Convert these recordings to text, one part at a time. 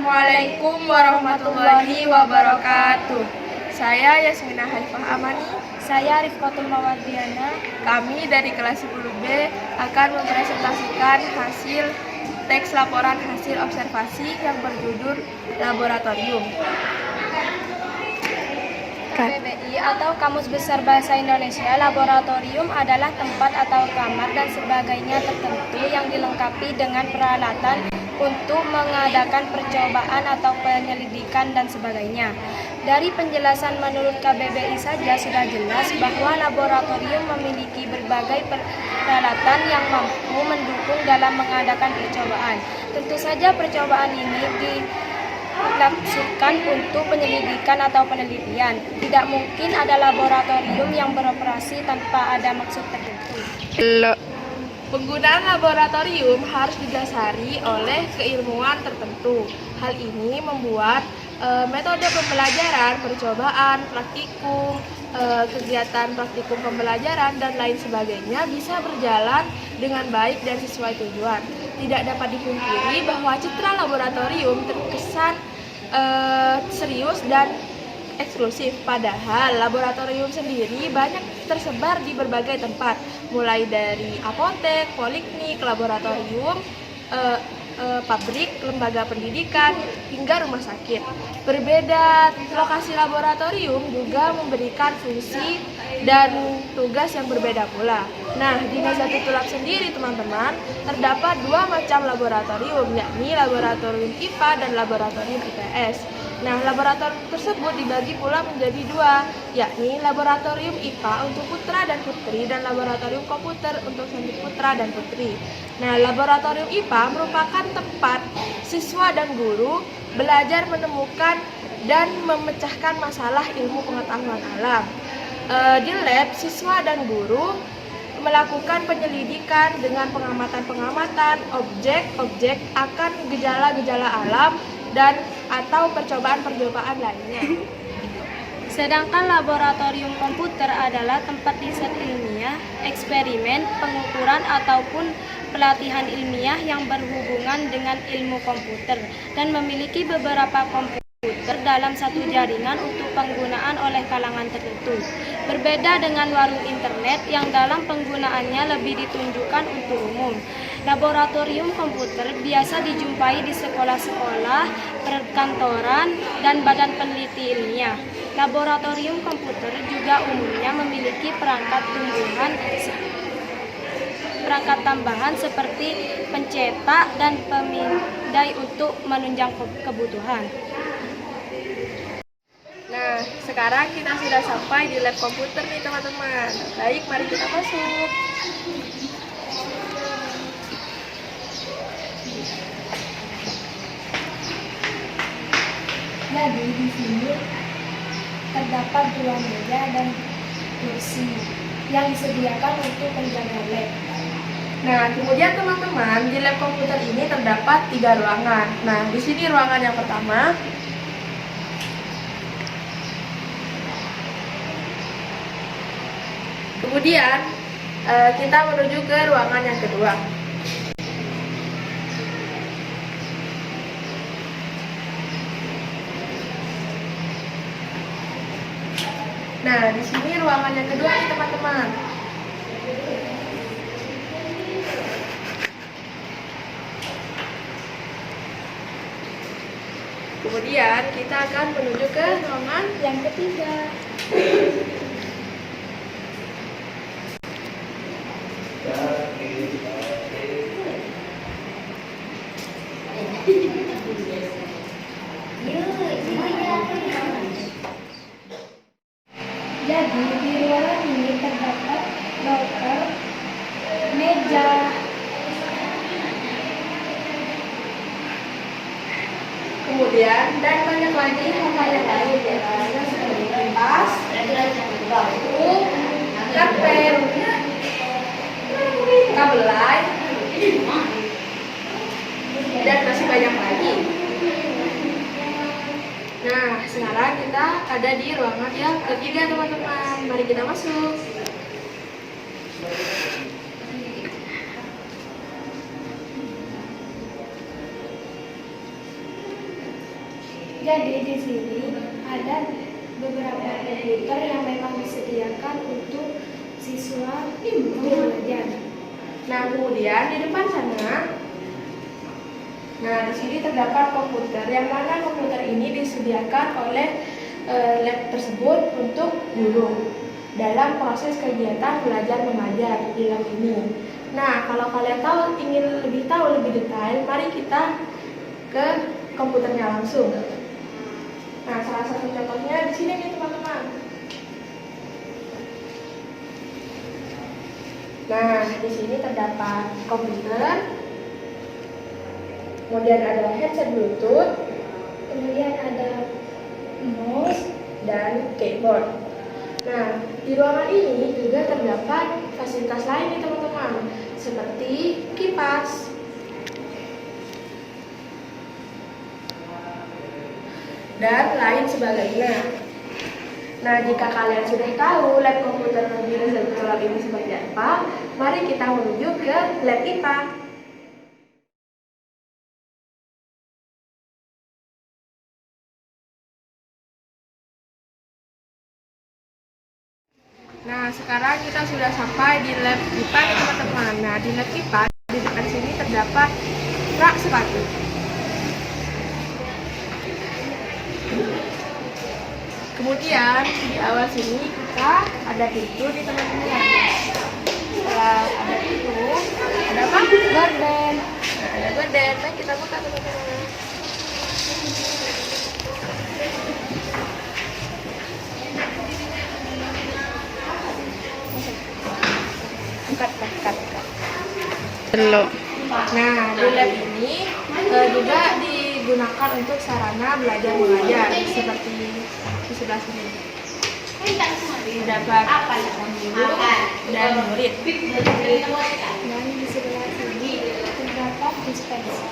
Assalamualaikum warahmatullahi wabarakatuh. Saya Yasmina Haifah Amani. Saya Rifqatul Mawardiana. Kami dari kelas 10B akan mempresentasikan hasil teks laporan hasil observasi yang berjudul Laboratorium. KBBI atau Kamus Besar Bahasa Indonesia, laboratorium adalah tempat atau kamar dan sebagainya tertentu yang dilengkapi dengan peralatan untuk mengadakan percobaan atau penyelidikan dan sebagainya. Dari penjelasan menurut KBBI saja sudah jelas bahwa laboratorium memiliki berbagai peralatan yang mampu mendukung dalam mengadakan percobaan. Tentu saja percobaan ini dilaksanakan untuk penyelidikan atau penelitian. Tidak mungkin ada laboratorium yang beroperasi tanpa ada maksud tertentu. Penggunaan laboratorium harus didasari oleh keilmuan tertentu. Hal ini membuat metode pembelajaran, percobaan, praktikum, kegiatan praktikum pembelajaran, dan lain sebagainya bisa berjalan dengan baik dan sesuai tujuan. Tidak dapat dipungkiri bahwa citra laboratorium terkesan serius dan eksklusif, padahal laboratorium sendiri banyak tersebar di berbagai tempat, mulai dari apotek, poliklinik, laboratorium, pabrik, lembaga pendidikan, hingga rumah sakit. Berbeda lokasi laboratorium juga memberikan fungsi dan tugas yang berbeda pula. Nah, di Nazati Tulab sendiri, teman-teman, terdapat dua macam laboratorium, yakni laboratorium IPA dan laboratorium IPS. Nah, laboratorium tersebut dibagi pula menjadi dua, yakni laboratorium IPA untuk putra dan putri dan laboratorium komputer untuk santri putra dan putri. Nah, laboratorium IPA merupakan tempat siswa dan guru belajar menemukan dan memecahkan masalah ilmu pengetahuan alam. Di lab, siswa dan guru melakukan penyelidikan dengan pengamatan-pengamatan objek-objek akan gejala-gejala alam dan atau percobaan-percobaan lainnya. Sedangkan laboratorium komputer adalah tempat riset ilmiah, eksperimen, pengukuran ataupun pelatihan ilmiah yang berhubungan dengan ilmu komputer dan memiliki beberapa komputer dalam satu jaringan untuk penggunaan oleh kalangan tertentu. Berbeda dengan warung internet yang dalam penggunaannya lebih ditunjukkan untuk umum. Laboratorium komputer biasa dijumpai di sekolah-sekolah, perkantoran, dan badan peneliti ilmiah. Laboratorium komputer juga umumnya memiliki perangkat tambahan seperti pencetak dan pemindai untuk menunjang kebutuhan. Nah, sekarang kita sudah sampai di lab komputer nih, teman-teman. Baik, mari kita masuk. Jadi di sini terdapat dua meja dan kursi yang disediakan untuk penjaga lab. Nah, kemudian teman-teman, di lab komputer ini terdapat 3 ruangan. Nah, di sini ruangan yang pertama. Kemudian kita menuju ke ruangan yang kedua. Nah, di sini ruangan yang kedua nih, teman-teman. Kemudian kita akan menuju ke ruangan Yang ketiga. Jadi di ruangan ini terdapat router, meja, kemudian dan banyak lagi hal yang lain, yaitu seperti kipas, bangku, karpet, kabel light, dan masih banyak lagi. Nah, sekarang kita ada di ruangan yang ketiga, teman-teman. Mari kita masuk. Jadi di sini ada beberapa komputer yang memang disediakan untuk siswa untuk belajar. Nah, kemudian di depan sana, nah di sini terdapat komputer yang mana komputer ini disediakan oleh lab tersebut untuk guru dalam proses kegiatan belajar mengajar di lab ini. Nah, kalau kalian ingin lebih tahu lebih detail, mari kita ke komputernya langsung. Nah, salah satu contohnya di sini nih teman-teman. Nah, di sini terdapat komputer, kemudian ada headset Bluetooth, Kemudian ada mouse. dan keyboard. Nah, di ruangan ini juga terdapat fasilitas lain nih teman-teman, seperti kipas, dan lain sebagainya. Nah, jika kalian sudah tahu lab komputer di lab ini seperti apa, mari kita menuju ke lab IPA. Nah, sekarang kita sudah sampai di lab IPA nih teman-teman. Nah, di lab IPA di dekat sini terdapat rak sepatu. Kemudian di awal sini kita ada pintu nih teman-teman. Setelah ada pintu, ada apa? Gorden. Nah, ada gorden. Mari kita buka teman-teman. Cut. Nah, di lab ini juga digunakan untuk sarana belajar mengajar seperti di sebelah sini. Terdapat guru dan murid. Dan di sebelah sini terdapat dispenser.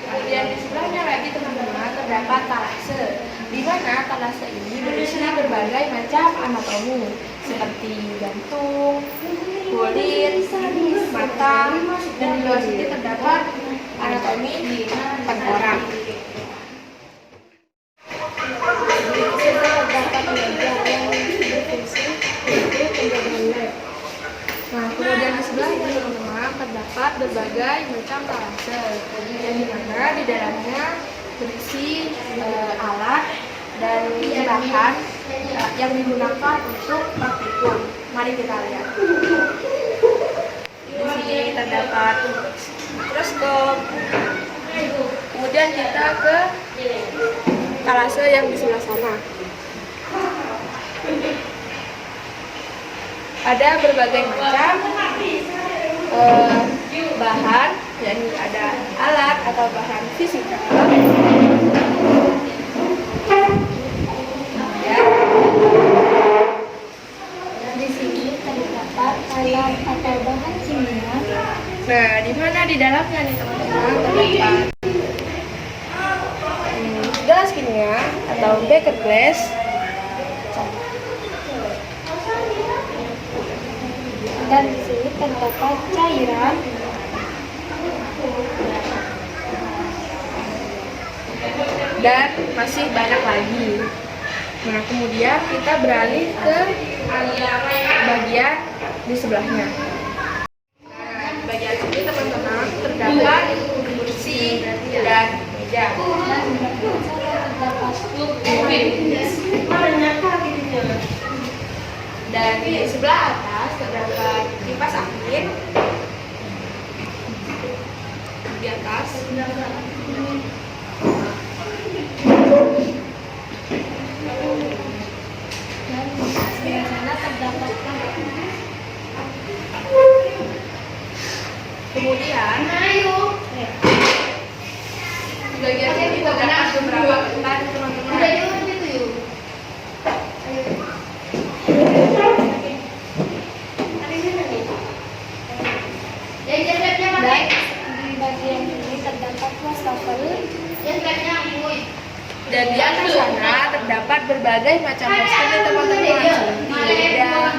Kemudian di sebelahnya lagi teman-teman terdapat talase, di mana talase ini berisi berbagai macam anatomi seperti jantung, kulit, mata, dan di luar sini terdapat anatomi di tengkorak. Di sini terdapat meja yang berfungsi untuk penjagaan lab. Nah, kemudian di sebelahnya teman-teman terdapat berbagai macam talase, yang dimana di dalamnya berisi alat dan bahan yang digunakan untuk praktikum. Mari kita lihat. Di sini terdapat mikroskop. Kemudian kita ke talase yang di sebelah sana. Ada berbagai macam bahan, yakni ada alat atau bahan fisika. Di sini terdapat alat atau bahan kimia. Nah, di mana di dalamnya nih teman-teman terdapat gelas kimia atau beker glass. Dan di sini terdapat cairan. Dan masih banyak lagi. Nah, kemudian kita beralih ke bagian di sebelahnya. Nah, di bagian sini teman-teman terdapat kursi dan meja. Dan di sebelah atas terdapat kipas angin di atas. Dan di sebelah sana terdapat Kemudian di bagian sini terdapat beberapa ketan teman-teman. dan di bagian ini terdapat wastafel. Dan di atas sana terdapat berbagai macam kostum nih teman-teman, seperti lidah,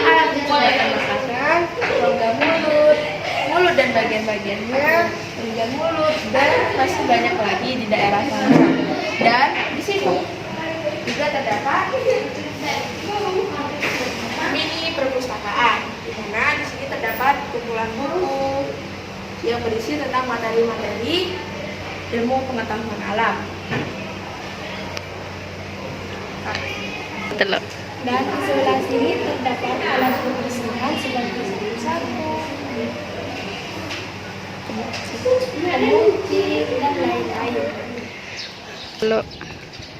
alat pencegahan makanan, rongga mulut dan bagian-bagiannya, penunjang mulut, dan masih banyak lagi di daerah sana. Dan di sini juga terdapat mini perpustakaan, di mana di sini terdapat kumpulan buku yang berisi tentang materi-materi ilmu pengetahuan alam. Dan di sebelah sini terdapat alat pembersihan seperti sapu, penguci, dan lain-lain.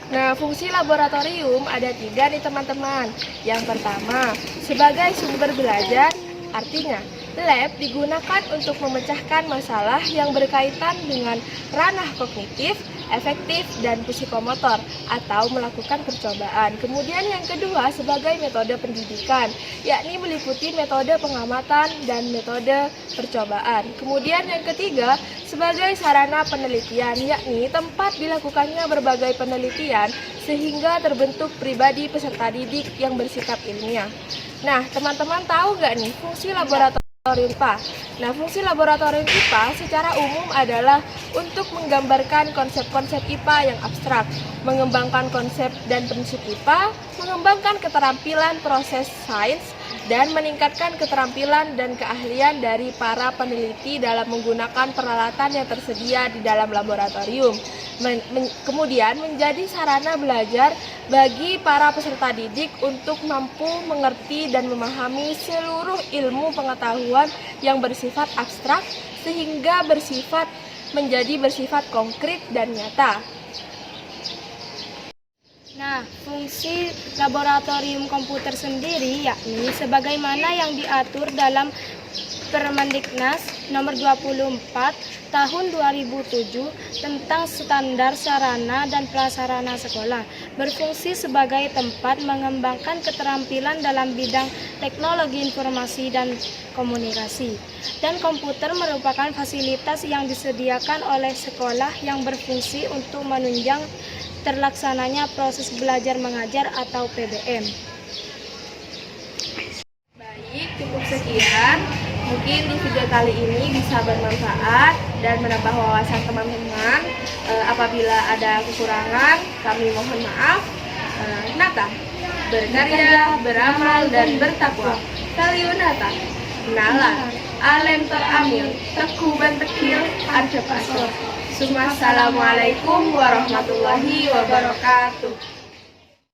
Nah, fungsi laboratorium ada 3 nih teman-teman. Yang pertama, sebagai sumber belajar, artinya lab digunakan untuk memecahkan masalah yang berkaitan dengan ranah kognitif, efektif, dan psikomotor atau melakukan percobaan. Kemudian yang kedua sebagai metode pendidikan, yakni meliputi metode pengamatan dan metode percobaan. Kemudian yang ketiga sebagai sarana penelitian, yakni tempat dilakukannya berbagai penelitian sehingga terbentuk pribadi peserta didik yang bersikap ilmiah. Nah, teman-teman tahu nggak nih fungsi laboratorium IPA? Nah, fungsi laboratorium IPA secara umum adalah untuk menggambarkan konsep-konsep IPA yang abstrak, mengembangkan konsep dan prinsip IPA, mengembangkan keterampilan proses sains, dan meningkatkan keterampilan dan keahlian dari para peneliti dalam menggunakan peralatan yang tersedia di dalam laboratorium. Kemudian menjadi sarana belajar bagi para peserta didik untuk mampu mengerti dan memahami seluruh ilmu pengetahuan yang bersifat abstrak sehingga menjadi bersifat konkret dan nyata. Nah, fungsi laboratorium komputer sendiri yakni sebagaimana yang diatur dalam Permendiknas nomor 24 tahun 2007 tentang standar sarana dan prasarana sekolah, berfungsi sebagai tempat mengembangkan keterampilan dalam bidang teknologi informasi dan komunikasi. Dan komputer merupakan fasilitas yang disediakan oleh sekolah yang berfungsi untuk menunjang terlaksananya proses belajar mengajar atau PBM. Baik, cukup sekian. Mungkin di video kali ini bisa bermanfaat dan menambah wawasan teman-teman. Apabila ada kekurangan, kami mohon maaf. Nata, berkarya, beramal, dan bertakwa. Kaliunata, Nala, Alem teramil, teku bentekil, arca pasor. Assalamualaikum warahmatullahi wabarakatuh.